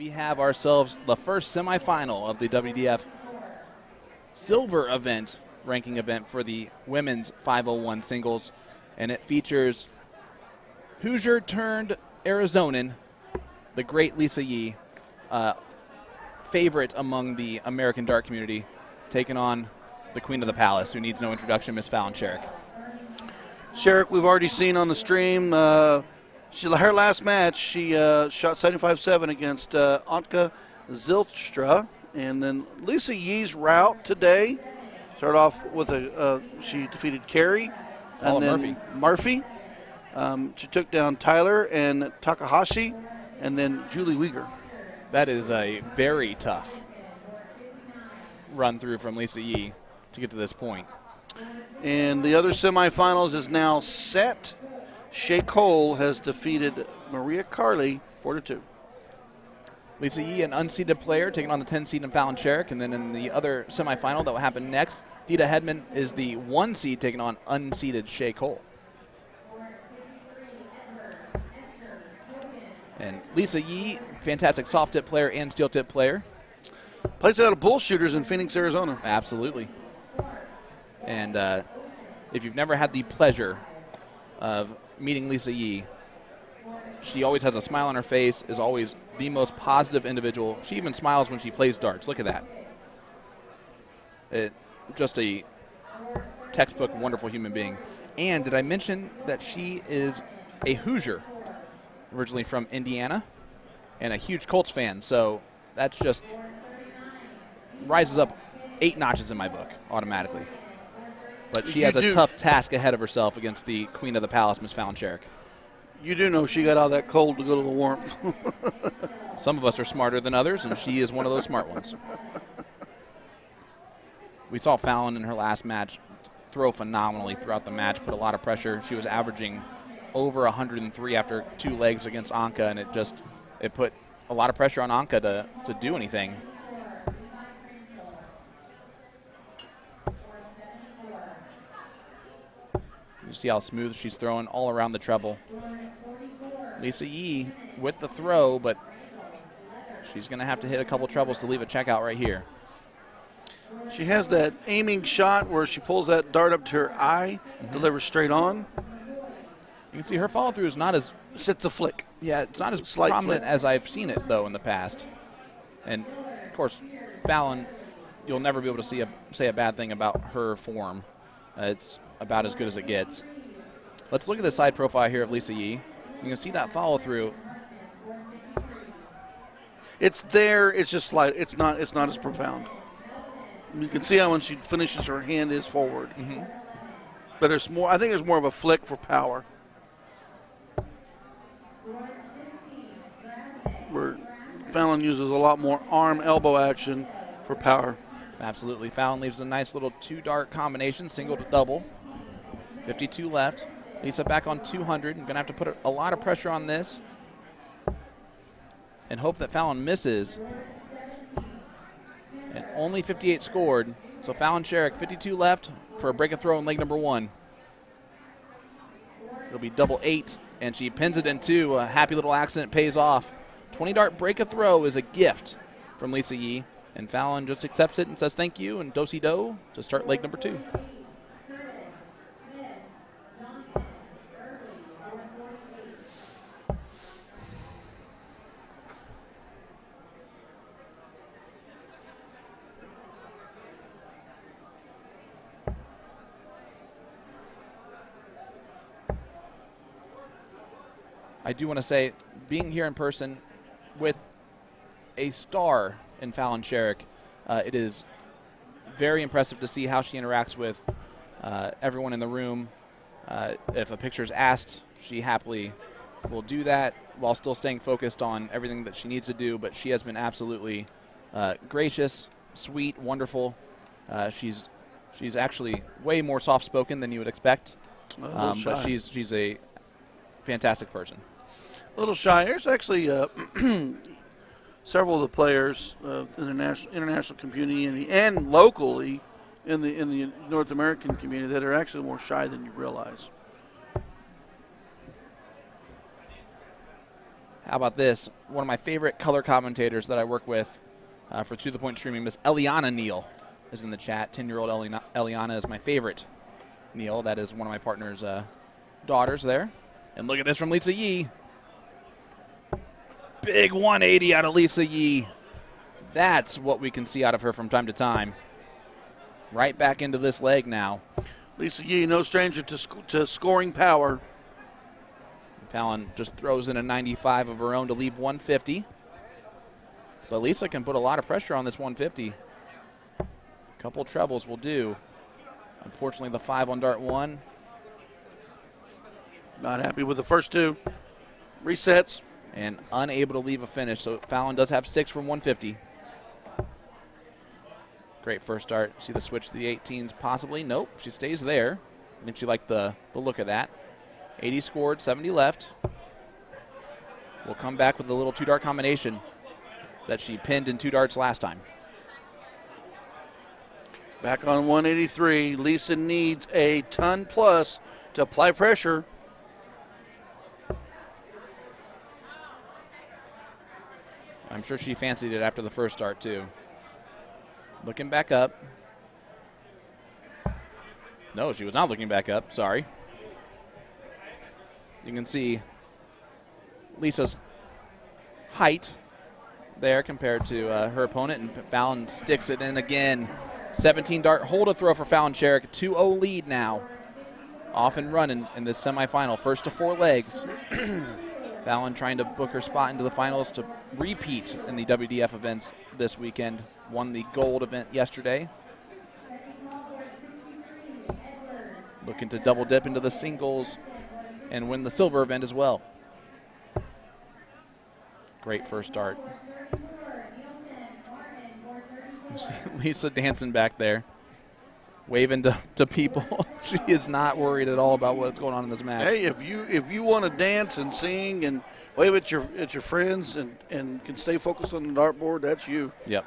we have ourselves the first semifinal of the WDF silver event, ranking event for the women's 501 singles, and it features Hoosier turned Arizonan, the great Lisa Yee, favorite among the American dart community, taking on the Queen of the Palace, who needs no introduction, Miss Fallon Sherrock. Sherrock, we've already seen on the stream. Her last match, she shot 75-7 against Anka Zilstra. And then Lisa Yee's route today started off with she defeated Carey. And then Murphy. She took down Tyler and Takahashi, and then Julie Uyghur. That is a very tough run through from Lisa Yee to get to this point. And the other semifinals is now set. Shea Cole has defeated Maria Carley 4-2. Lisa Yee, an unseeded player, taking on the 10 seed in Fallon Sherrock. And then in the other semifinal that will happen next, Dita Hedman is the 1 seed taking on unseeded Shea Cole. And Lisa Yee, fantastic soft tip player and steel tip player. Plays out of Bull Shooters in Phoenix, Arizona. Absolutely. And if you've never had the pleasure of meeting Lisa Yee, she always has a smile on her face, is always the most positive individual. She even smiles when she plays darts. Look at that. Just a textbook wonderful human being. And did I mention that she is a Hoosier, originally from Indiana, and a huge Colts fan? So that's just rises up 8 notches in my book automatically. But she has a tough task ahead of herself against the Queen of the Palace, Miss Fallon Sherrock. You do know she got out of that cold to go to the warmth. Some of us are smarter than others, and she is one of those smart ones. We saw Fallon in her last match throw phenomenally throughout the match, put a lot of pressure. She was averaging over 103 after 2 legs against Anka, and it put a lot of pressure on Anka to do anything. You see how smooth she's throwing all around the treble. Lisa Yee with the throw, but she's going to have to hit a couple trebles to leave a checkout right here. She has that aiming shot where she pulls that dart up to her eye, delivers straight on. You can see her follow-through is not as... It's a flick. Yeah, it's not as prominent as I've seen it, though, in the past. And, of course, Fallon, you'll never be able to say a bad thing about her form. It's about as good as it gets. Let's look at the side profile here of Lisa Yee. You can see that follow-through. It's there. It's just slight. It's not as profound. You can see how when she finishes, her hand is forward. But there's more. I think there's more of a flick for power. Where Fallon uses a lot more arm elbow action for power. Absolutely. Fallon leaves a nice little 2-dart combination, single to double. 52 left. Lisa back on 200. I'm going to have to put a lot of pressure on this and hope that Fallon misses. And only 58 scored. So Fallon Sherrock, 52 left for a break and throw in leg number 1. It'll be double 8, and she pins it in 2. A happy little accident pays off. 20-dart break a throw is a gift from Lisa Yee, and Fallon just accepts it and says thank you and do-si-do to start leg number 2. I do want to say, being here in person with a star in Fallon Sherrock, it is very impressive to see how she interacts with everyone in the room. If a picture is asked, she happily will do that while still staying focused on everything that she needs to do, but she has been absolutely gracious, sweet, wonderful. She's actually way more soft-spoken than you would expect, but she's a fantastic person. A little shy. There's actually several of the players in the international community and locally in the North American community that are actually more shy than you realize. How about this? One of my favorite color commentators that I work with for To The Point Streaming, Miss Eliana Neal, is in the chat. 10-year-old Eliana is my favorite. Neal, that is one of my partner's daughters there. And look at this from Lisa Yee. Big 180 out of Lisa Yee. That's what we can see out of her from time to time. Right back into this leg now. Lisa Yee, no stranger to scoring power. Fallon just throws in a 95 of her own to leave 150. But Lisa can put a lot of pressure on this 150. A couple trebles will do. Unfortunately, the 5 on dart 1. Not happy with the first 2. Resets. And unable to leave a finish. So Fallon does have 6 from 150. Great first start. See the switch to the 18s possibly? Nope, she stays there. Didn't you like the look of that? 80 scored, 70 left. We'll come back with a little 2-dart combination that she pinned in 2 darts last time. Back on 183. Lisa needs a ton plus to apply pressure. I'm sure she fancied it after the first start, too. Looking back up. No, she was not looking back up. Sorry. You can see Lisa's height there compared to her opponent, and Fallon sticks it in again. 17-dart hold a throw for Fallon Sherrock. 2-0 lead now. Off and running in this semifinal. First to 4 legs. Fallon trying to book her spot into the finals to repeat in the WDF events this weekend. Won the gold event yesterday. Looking to double dip into the singles and win the silver event as well. Great first start. Lisa dancing back there, waving to people. She is not worried at all about what's going on in this match. Hey, if you want to dance and sing and wave at your friends and can stay focused on the dartboard, that's you. Yep.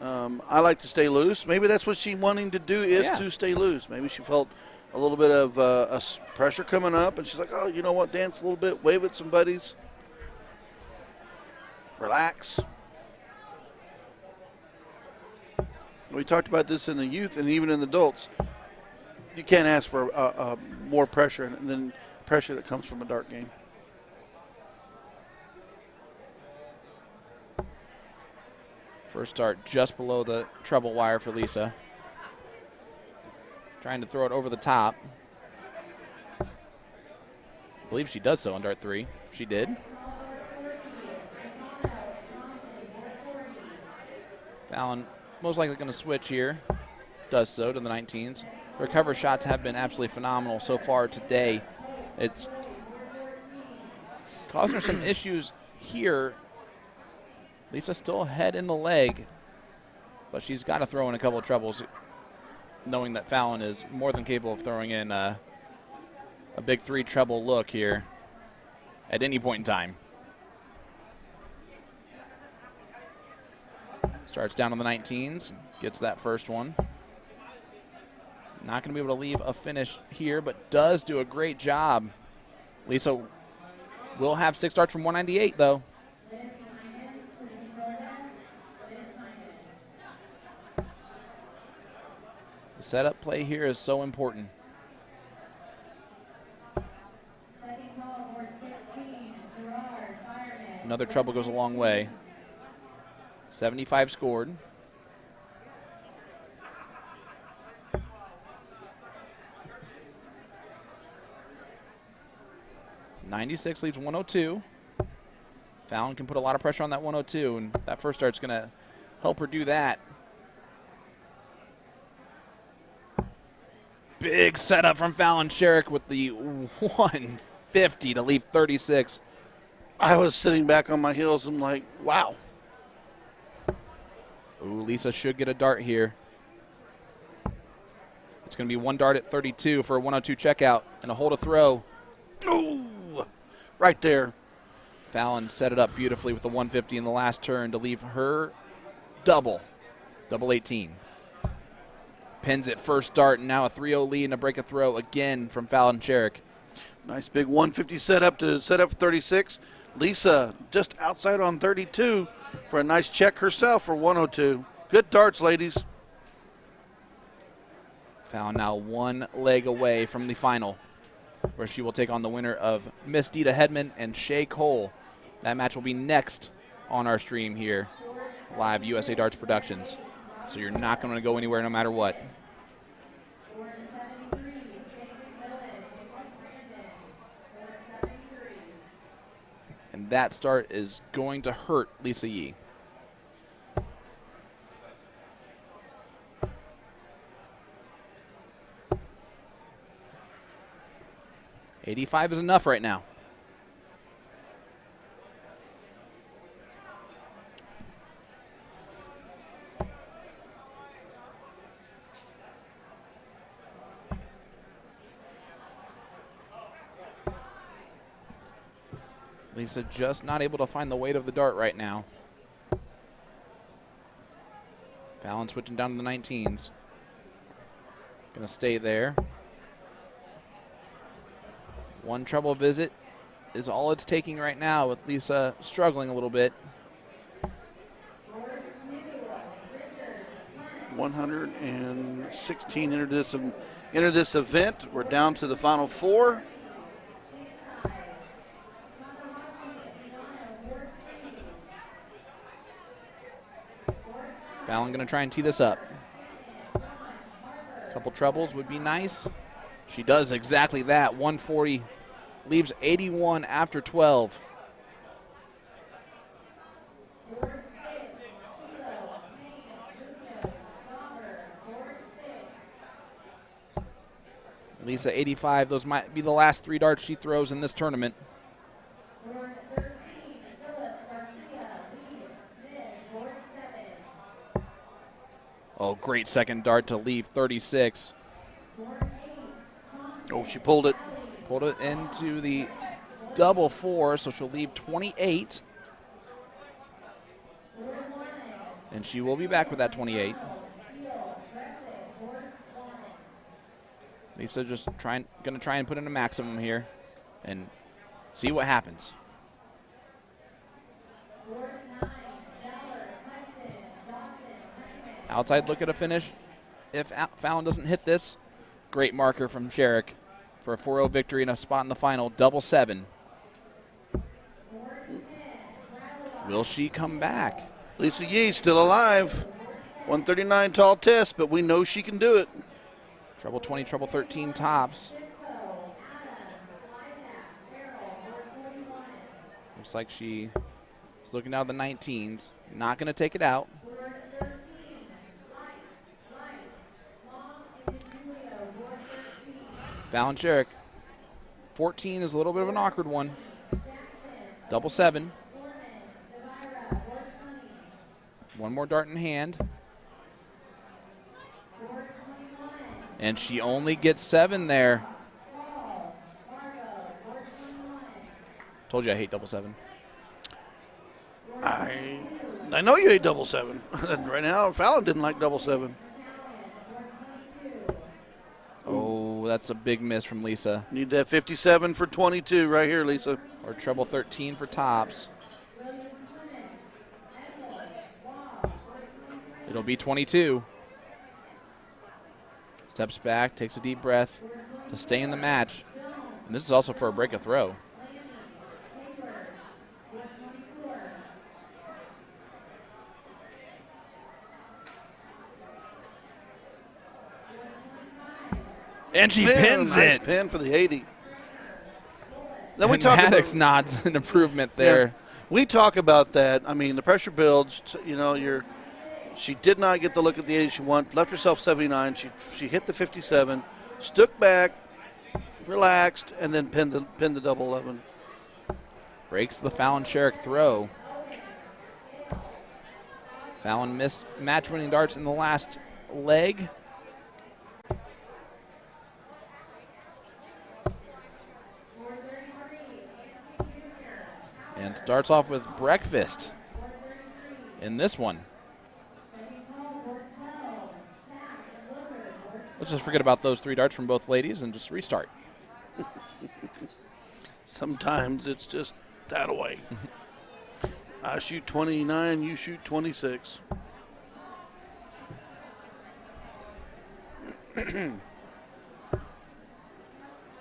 I like to stay loose. Maybe that's what she's wanting to do is to stay loose. Maybe she felt a little bit of pressure coming up, and she's like, oh, you know what, dance a little bit, wave at some buddies. Relax. We talked about this in the youth and even in the adults. You can't ask for more pressure than pressure that comes from a dart game. First start just below the treble wire for Lisa. Trying to throw it over the top. I believe she does so on dart 3. She did. Fallon most likely going to switch here. Does so to the 19s. Recover shots have been absolutely phenomenal so far today. It's causing her some issues here. Lisa still ahead in the leg, but she's got to throw in a couple of trebles, knowing that Fallon is more than capable of throwing in a big 3 treble look here at any point in time. Starts down on the 19s, gets that first one. Not going to be able to leave a finish here, but does do a great job. Lisa will have 6 darts from 198, though. The setup play here is so important. Another treble goes a long way. 75 scored. .96 leaves 102. Fallon can put a lot of pressure on that 102, and that first start's going to help her do that. Big setup from Fallon Sherrock with the 150 to leave 36. I was sitting back on my heels. I'm like, wow. Ooh, Lisa should get a dart here. It's going to be 1 dart at 32 for a 102 checkout and a hold a throw. Ooh, right there. Fallon set it up beautifully with the 150 in the last turn to leave her double 18. Pins it first dart, and now a 3-0 lead and a break a throw again from Fallon Sherrock. Nice big 150 setup to set up 36. Lisa just outside on 32 for a nice check herself for 102. Good darts, ladies. Fallon now one leg away from the final, where she will take on the winner of Miss Dita Hedman and Shay Cole. That match will be next on our stream here, live USA Darts Productions. So you're not going to go anywhere no matter what. And that start is going to hurt Lisa Yee. $85 is enough right now. Lisa just not able to find the weight of the dart right now. Fallon switching down to the 19s. Gonna stay there. One treble visit is all it's taking right now, with Lisa struggling a little bit. 116 enter this event. We're down to the final four. Fallon going to try and tee this up. A couple trebles would be nice. She does exactly that. 140 leaves 81 after 12. Lisa 85. Those might be the last three darts she throws in this tournament. Oh, great second dart to leave 36. Oh, she pulled it. Pulled it into the double four, so she'll leave 28. And she will be back with that 28. Lisa just going to try and put in a maximum here and see what happens. Outside look at a finish. If Fallon doesn't hit this, great marker from Sherrock for a 4-0 victory and a spot in the final, double 7. Will she come back? Lisa Yee still alive. 139 tall test, but we know she can do it. Treble 20, treble 13 tops. Looks like she is looking down the 19s. Not going to take it out. Fallon Sherrock. 14 is a little bit of an awkward one. Double 7. One more dart in hand. And she only gets 7 there. Told you I hate double 7. I know you hate double 7. Right now, Fallon didn't like double 7. Oh, that's a big miss from Lisa. Need that 57 for 22 right here, Lisa. Or treble 13 for tops. It'll be 22. Steps back, takes a deep breath to stay in the match. And this is also for a break of throw. And she pins nice it. Pin for the 80. Then we And talk Maddox about, nods an improvement there. Yeah, we talk about that. I mean, the pressure builds. You know, she did not get the look at the 80 she wanted. Left herself 79. She hit the 57, stuck back, relaxed, and then pinned the double 11. Breaks the Fallon Sherrock throw. Fallon missed match-winning darts in the last leg. And starts off with breakfast in this one. Let's just forget about those 3 darts from both ladies and just restart. Sometimes it's just that away. I shoot 29, you shoot 26. Fallon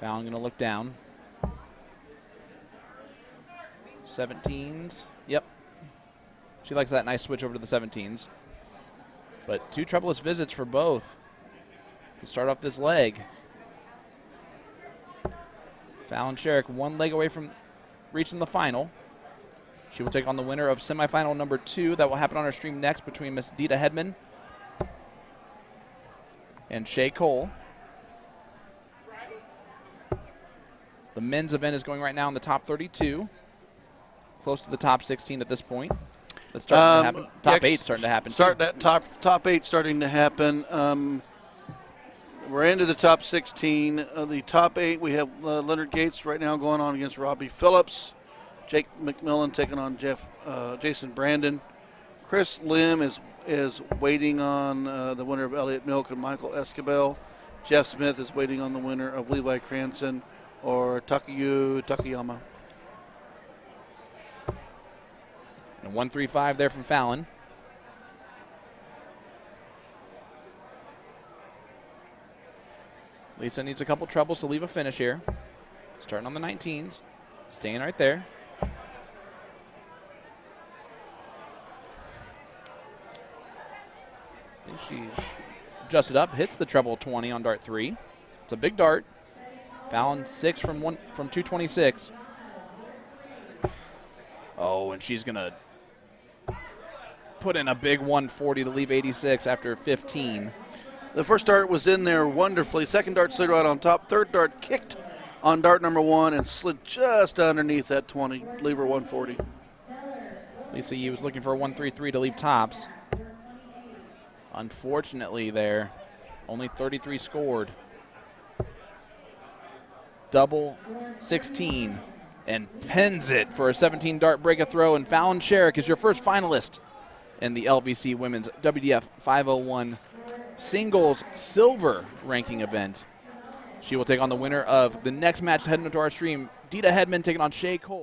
going to look down. 17s. Yep. She likes that nice switch over to the 17s. But 2 troubleless visits for both to start off this leg. Fallon Sherrock 1 leg away from reaching the final. She will take on the winner of semifinal number 2. That will happen on our stream next between Miss Dita Hedman and Shay Cole. The men's event is going right now in the top 32. Close to the top 16 at this point. That's starting to happen. Top 8 starting to happen. That top 8 starting to happen. We're into the top 16. The top 8, we have Leonard Gates right now going on against Robbie Phillips. Jake McMillan taking on Jason Brandon. Chris Lim is waiting on the winner of Elliott Milk and Michael Escabel. Jeff Smith is waiting on the winner of Levi Cranston or Takuyu Takayama. And 1-3-5 there from Fallon. Lisa needs a couple troubles to leave a finish here. Starting on the 19s. Staying right there. I think she adjusted up, hits the treble 20 on dart 3. It's a big dart. Fallon 6 from 226. Oh, and she's going to put in a big 140 to leave 86 after 15. The first dart was in there wonderfully. Second dart slid right on top. Third dart kicked on dart number 1 and slid just underneath that 20, leave her 140. Lisa Yee was looking for a 133 to leave tops. Unfortunately there, only 33 scored. Double 16 and pins it for a 17 dart break a throw, and Fallon Sherrock is your first finalist in the LVC Women's WDF 501 Singles Silver ranking event. She will take on the winner of the next match heading into our stream, Dita Hedman taking on Shay Cole.